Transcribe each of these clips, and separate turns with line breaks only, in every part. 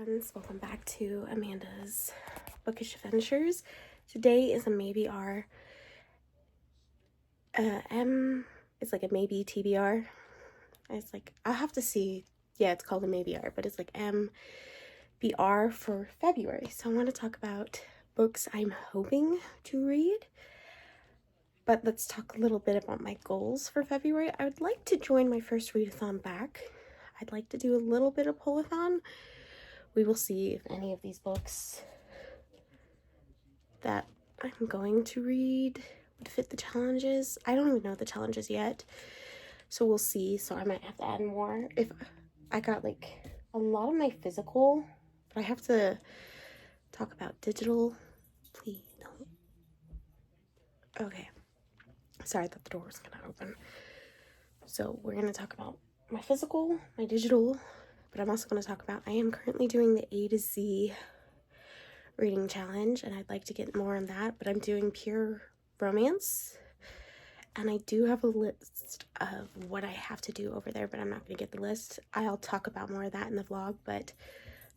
friends, welcome back to Amanda's Bookish Adventures. Today is a MBR. It's like a maybe TBR. It's like, I'll have to see. Yeah, it's called a MBR, but it's like MBR for February. So I want to talk about books I'm hoping to read. But let's talk a little bit about my goals for February. I would like to join my first readathon back. I'd like to do a little bit of pull-a-thon. We will see if any of these books that I'm going to read would fit the challenges. I don't even know the challenges yet, so we'll see. So I might have to add more. If I got like a lot of my physical, but I have to talk about digital. Please don't. Okay. Sorry, I thought the door was gonna open. So we're gonna talk about my physical, my digital, but I'm also going to talk about, I am currently doing the A to Z reading challenge, and I'd like to get more on that, but I'm doing pure romance, and I do have a list of what I have to do over there, but I'm not going to get the list. I'll talk about more of that in the vlog, but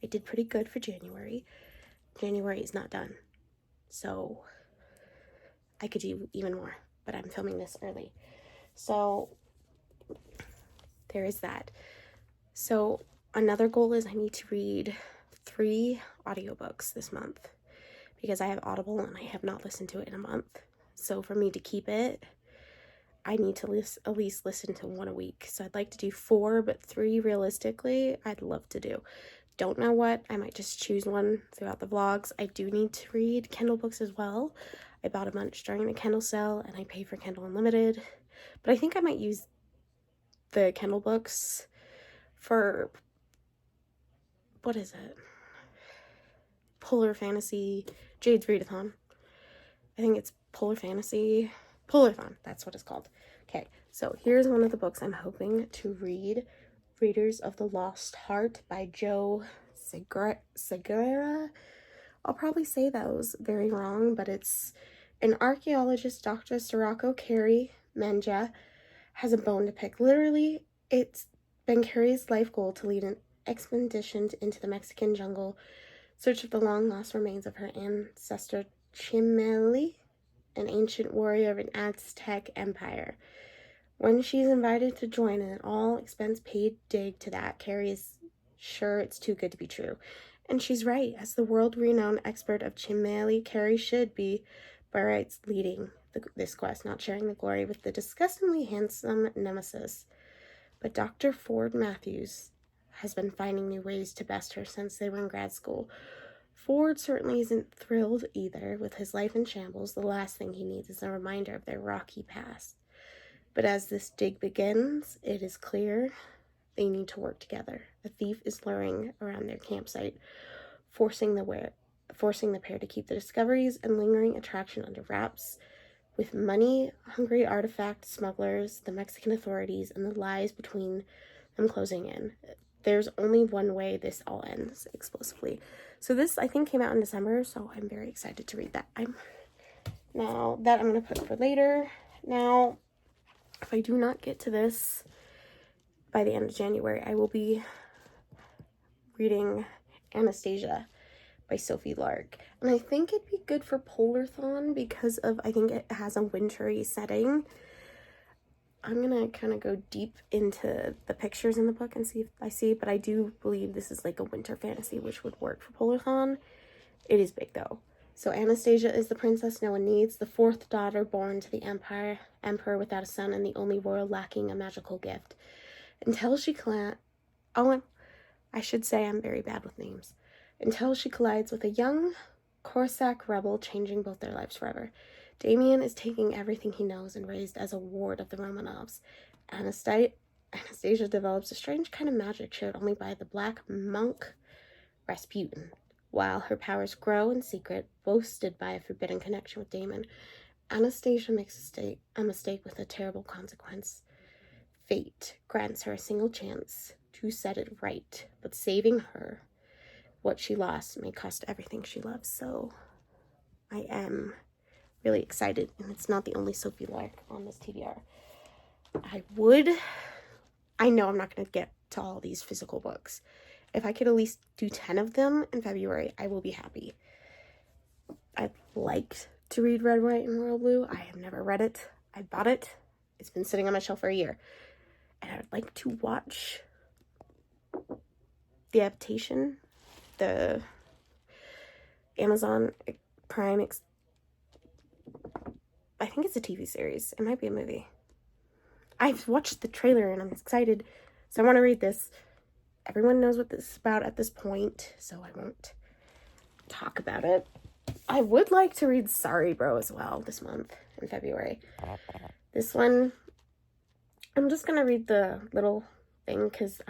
I did pretty good for January. January is not done, so I could do even more, but I'm filming this early. So there is that. So another goal is I need to read 3 audiobooks this month because I have Audible and I have not listened to it in a month. So for me to keep it, I need to at least listen to 1 a week. So I'd like to do 4, but 3 realistically, I'd love to do. Don't know what. I might just choose one throughout the vlogs. I do need to read Kindle books as well. I bought a bunch during the Kindle sale and I pay for Kindle Unlimited. But I think I might use the Kindle books for, what is it? Polar Fantasy, Jade's Readathon. I think it's Polarthon, that's what it's called. Okay, so here's one of the books I'm hoping to read. Raiders of the Lost Heart by Joe Segura. I'll probably say those very wrong, but it's an archaeologist, Dr. Sirocco Carey Menja, has a bone to pick. Literally, it's been Carey's life goal to lead an expedition into the Mexican jungle, search of the long-lost remains of her ancestor Chimeli, an ancient warrior of an Aztec empire. When she's invited to join in an all-expense-paid dig to that, Carey is sure it's too good to be true. And she's right. As the world-renowned expert of Chimeli, Carey should be, by rights, leading this quest, not sharing the glory with the disgustingly handsome nemesis. But Dr. Ford Matthews has been finding new ways to best her since they were in grad school. Ford certainly isn't thrilled either with his life in shambles. The last thing he needs is a reminder of their rocky past. But as this dig begins, it is clear they need to work together. A thief is luring around their campsite, forcing the pair to keep the discoveries and lingering attraction under wraps. With money-hungry artifact smugglers, the Mexican authorities, and the lies between them closing in, there's only one way this all ends explosively. So this, I think, came out in December, so I'm very excited to read that. I'm going to put for later. Now, if I do not get to this by the end of January, I will be reading Anastasia by Sophie Lark. And I think it'd be good for Polarthon because I think it has a wintry setting. I'm gonna kind of go deep into the pictures in the book and see if I see, but I do believe this is like a winter fantasy, which would work for Polarthon. It is big though. So Anastasia is the princess no one needs, the 4th daughter born to the emperor without a son, and the only royal lacking a magical gift. Until she I should say I'm very bad with names. Until she collides with a young Corsac rebel, changing both their lives forever. Damien is taking everything he knows and raised as a ward of the Romanovs. Anastasia develops a strange kind of magic shared only by the black monk Rasputin. While her powers grow in secret, boasted by a forbidden connection with Damon, Anastasia makes a mistake with a terrible consequence. Fate grants her a single chance to set it right, but saving her, what she lost, may cost everything she loves. So I am really excited, and it's not the only Sophie Lark on this TBR. I know I'm not going to get to all these physical books, if I could at least do 10 of them in February, I will be happy. I'd like to read Red, White, and Royal Blue. I have never read it. I bought it. It's been sitting on my shelf for a year. And I would like to watch the adaptation, the Amazon Prime, I think it's a TV series. It might be a movie. I've watched the trailer and I'm excited. So I want to read this. Everyone knows what this is about at this point, so I won't talk about it. I would like to read Sorry Bro as well this month in February. This one, I'm just going to read the little thing because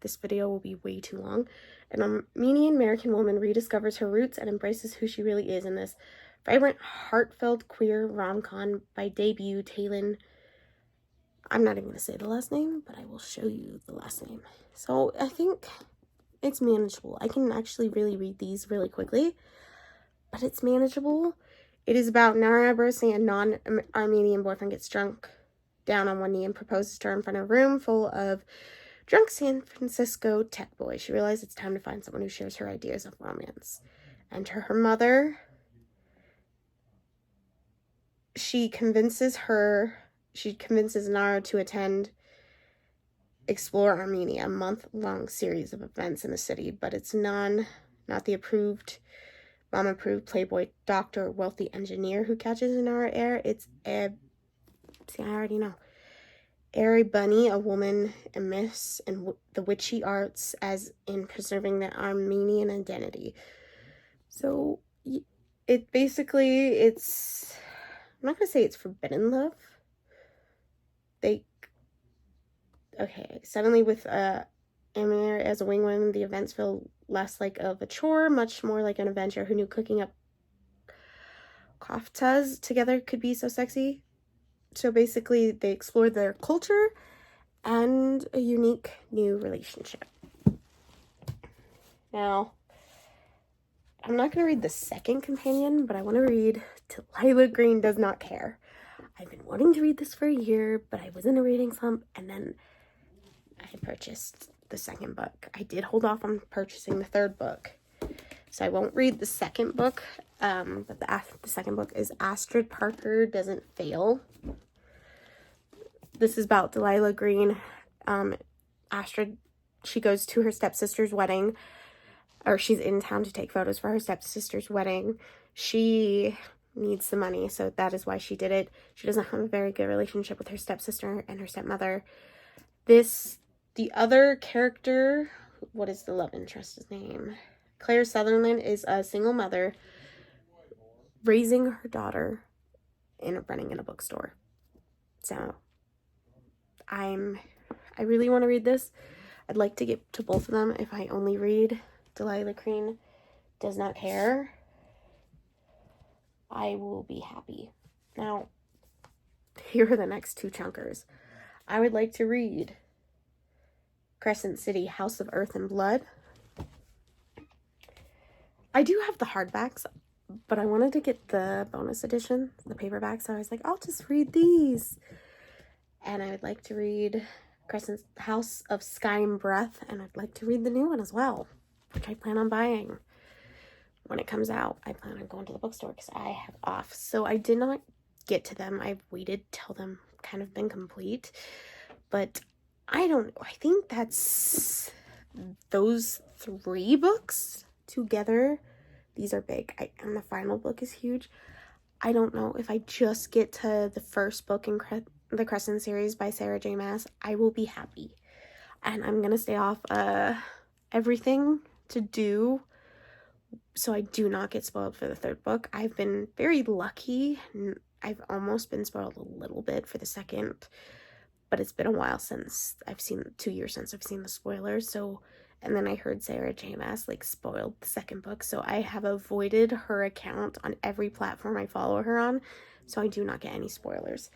this video will be way too long. An Armenian American woman rediscovers her roots and embraces who she really is in this vibrant, heartfelt queer rom-com by debut Talon. I'm not even going to say the last name, but I will show you the last name. So I think it's manageable. I can actually really read these really quickly, but it's manageable. It is about Nara Abrosing, a non-Armenian boyfriend, gets drunk down on one knee and proposes to her in front of a room full of drunk San Francisco tech boys. She realizes it's time to find someone who shares her ideas of romance. Enter her mother. She convinces Nara to explore Armenia, a month-long series of events in the city, but it's not the mom-approved playboy doctor or wealthy engineer who catches Nara air. It's I already know. Airy Bunny, a woman immersed in the witchy arts as in preserving the Armenian identity. So it basically, I'm not going to say it's forbidden love. Suddenly with MBR as a wingman, the events feel less like of a chore, much more like an adventure. Who knew cooking up koftas together could be so sexy? So basically, they explore their culture and a unique new relationship. Now, I'm not going to read the second companion, but I want to read Delilah Green Does Not Care. I've been wanting to read this for a year, but I was in a reading slump, and then I purchased the second book. I did hold off on purchasing the third book, so I won't read the second book, but the second book is Astrid Parker Doesn't Fail. This is about Delilah Green. Astrid, she goes to her stepsister's wedding, or she's in town to take photos for her stepsister's wedding. She needs the money, so that is why she did it. She doesn't have a very good relationship with her stepsister and her stepmother. The other character, what is the love interest's name? Claire Sutherland is a single mother raising her daughter and running in a bookstore. So I really want to read this. I'd like to get to both of them. If I only read Delilah Green Does Not Care, I will be happy. Now, here are the next two chunkers. I would like to read Crescent City, House of Earth and Blood. I do have the hardbacks, but I wanted to get the bonus edition, the paperback, so I was like, I'll just read these. And I would like to read Crescent House of Sky and Breath, and I'd like to read the new one as well, which I plan on buying when it comes out. I plan on going to the bookstore because I have off. So I did not get to them. I've waited till them kind of been complete, but I don't know. I think that's those three books together. These are big. And the final book is huge. I don't know if I just get to the first book in the Crescent series by Sarah J. Maas, I will be happy. And I'm going to stay off everything to do so I do not get spoiled for the third book. I've been very lucky. I've almost been spoiled a little bit for the second, but it's been a while since 2 years since I've seen the spoilers. So, and then I heard Sarah J. Maas spoiled the second book, so I have avoided her account on every platform I follow her on, so I do not get any spoilers.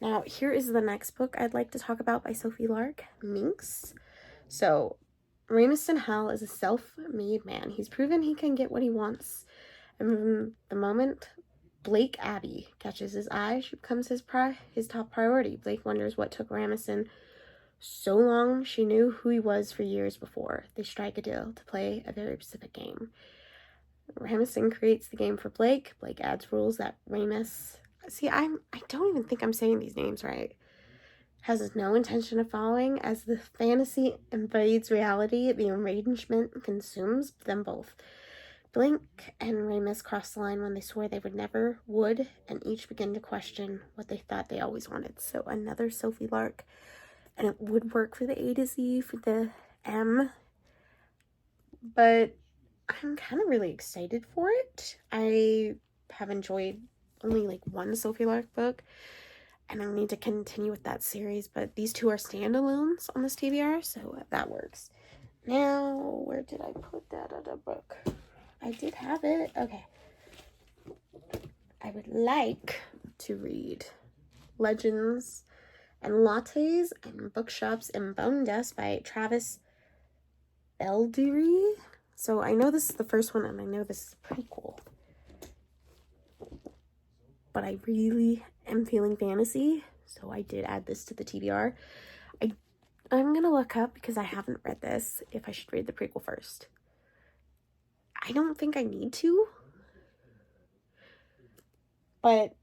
Now, here is the next book I'd like to talk about by Sophie Lark, Minx. So, Rameston Howell is a self-made man. He's proven he can get what he wants. And from the moment Blake Abbey catches his eye, she becomes his top priority. Blake wonders what took Rameston So long, she knew who he was for years before they strike a deal to play a very specific game. Ramison creates the game for Blake. Blake adds rules that Ramus... See, I don't even think I'm saying these names right. Has no intention of following. As the fantasy invades reality, the arrangement consumes them both. Blake and Ramus cross the line when they swore they would, and each begin to question what they thought they always wanted. So another Sophie Lark, and it would work for the A to Z, for the M, but I'm kind of really excited for it. I have enjoyed only like one Sophie Lark book, and I need to continue with that series, but these two are standalones on this TBR, so that works. Now, where did I put that other book? I did have it. Okay. I would like to read Legends and Lattes and Bookshops and Bone Dust by Travis Beldery. So I know this is the first one, and I know this is pretty cool. But I really am feeling fantasy, so I did add this to the TBR. I'm going to look up, because I haven't read this, if I should read the prequel first. I don't think I need to. But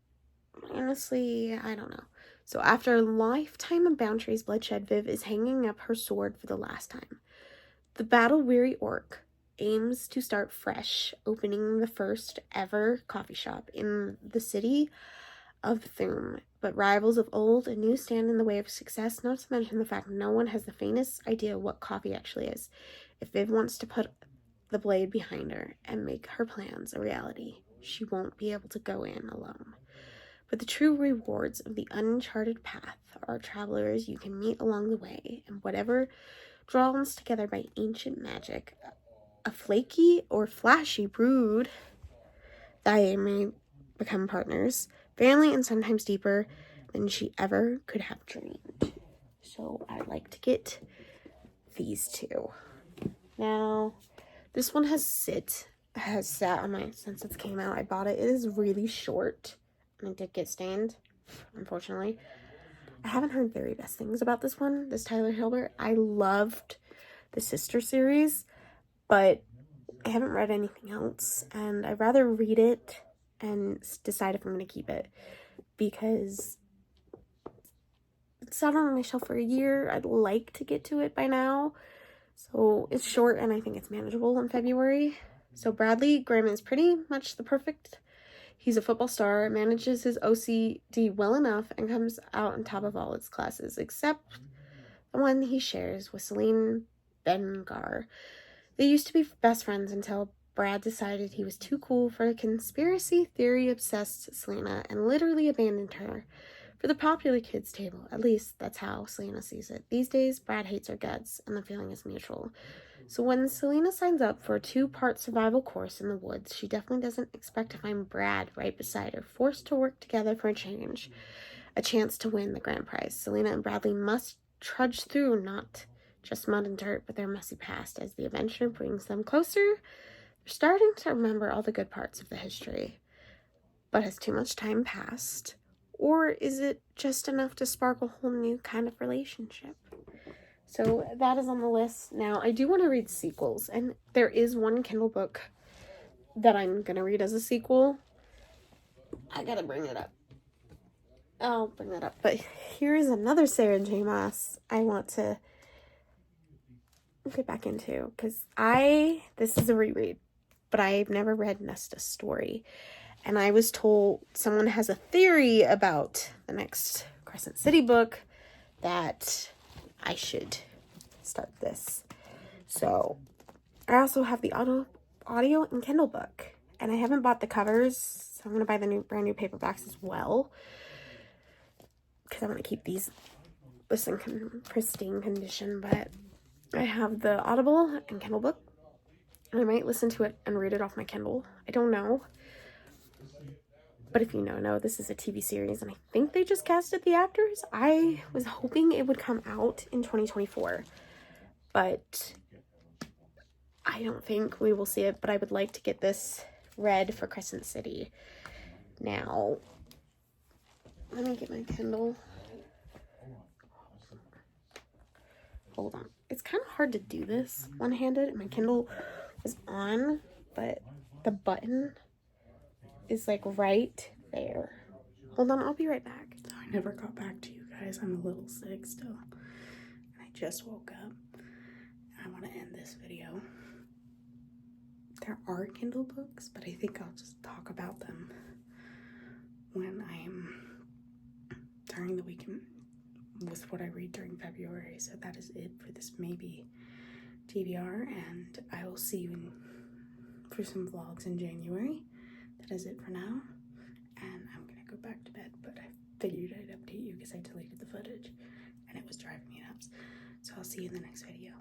honestly, I don't know. So after a lifetime of boundaries, bloodshed, Viv is hanging up her sword for the last time. The battle-weary orc aims to start fresh, opening the first ever coffee shop in the city of Thum. But rivals of old and new stand in the way of success, not to mention the fact no one has the faintest idea what coffee actually is. If Viv wants to put the blade behind her and make her plans a reality, she won't be able to go in alone. But the true rewards of the uncharted path are travelers you can meet along the way, and whatever drawn together by ancient magic, a flaky or flashy brood that may become partners, family, and sometimes deeper than she ever could have dreamed. So I'd like to get these two. Now, this one has sat on my, since it came out. I bought it. It is really short, and it did get stained, unfortunately. I haven't heard very best things about this one, this Tyler Hilbert. I loved the Sister series, but I haven't read anything else, and I'd rather read it and decide if I'm going to keep it, because it's sat on my shelf for a year. I'd like to get to it by now. So it's short, and I think it's manageable in February. So Bradley Graham is pretty much the perfect. He's a football star, manages his OCD well enough, and comes out on top of all its classes, except the one he shares with Celine Bengar. They used to be best friends until Brad decided he was too cool for a conspiracy theory-obsessed Selena and literally abandoned her for the popular kids' table. At least that's how Selena sees it. These days, Brad hates her guts, and the feeling is mutual. So when Selena signs up for a 2-part survival course in the woods, she definitely doesn't expect to find Brad right beside her, forced to work together for a change, a chance to win the grand prize. Selena and Bradley must trudge through not just mud and dirt, but their messy past. As the adventure brings them closer, they're starting to remember all the good parts of the history. But has too much time passed? Or is it just enough to spark a whole new kind of relationship? So that is on the list. Now, I do want to read sequels, and there is one Kindle book that I'm going to read as a sequel. I gotta bring it up. I'll bring that up. But here is another Sarah J. Maas I want to get back into, because this is a reread, but I've never read Nesta's story. And I was told someone has a theory about the next Crescent City book that I should start this. So I also have the audio and Kindle book, and I haven't bought the covers, so I'm going to buy the brand new paperbacks as well, because I want to keep these in pristine condition. But I have the Audible and Kindle book, and I might listen to it and read it off my Kindle. I don't know. But if you know, this is a TV series, and I think they just casted the actors. I was hoping it would come out in 2024, but I don't think we will see it. But I would like to get this read for Crescent City. Now, let me get my Kindle. hold on. It's kind of hard to do this one-handed. My Kindle is on, but the button is like right there. Hold on, I'll be right back. So I never got back to you guys. I'm a little sick still. And I just woke up. And I want to end this video. There are Kindle books, but I think I'll just talk about them when I'm during the weekend with what I read during February. So that is it for this maybe TBR, and I will see you for some vlogs in January. That is it for now, and I'm gonna go back to bed, but I figured I'd update you because I deleted the footage and it was driving me nuts. So I'll see you in the next video.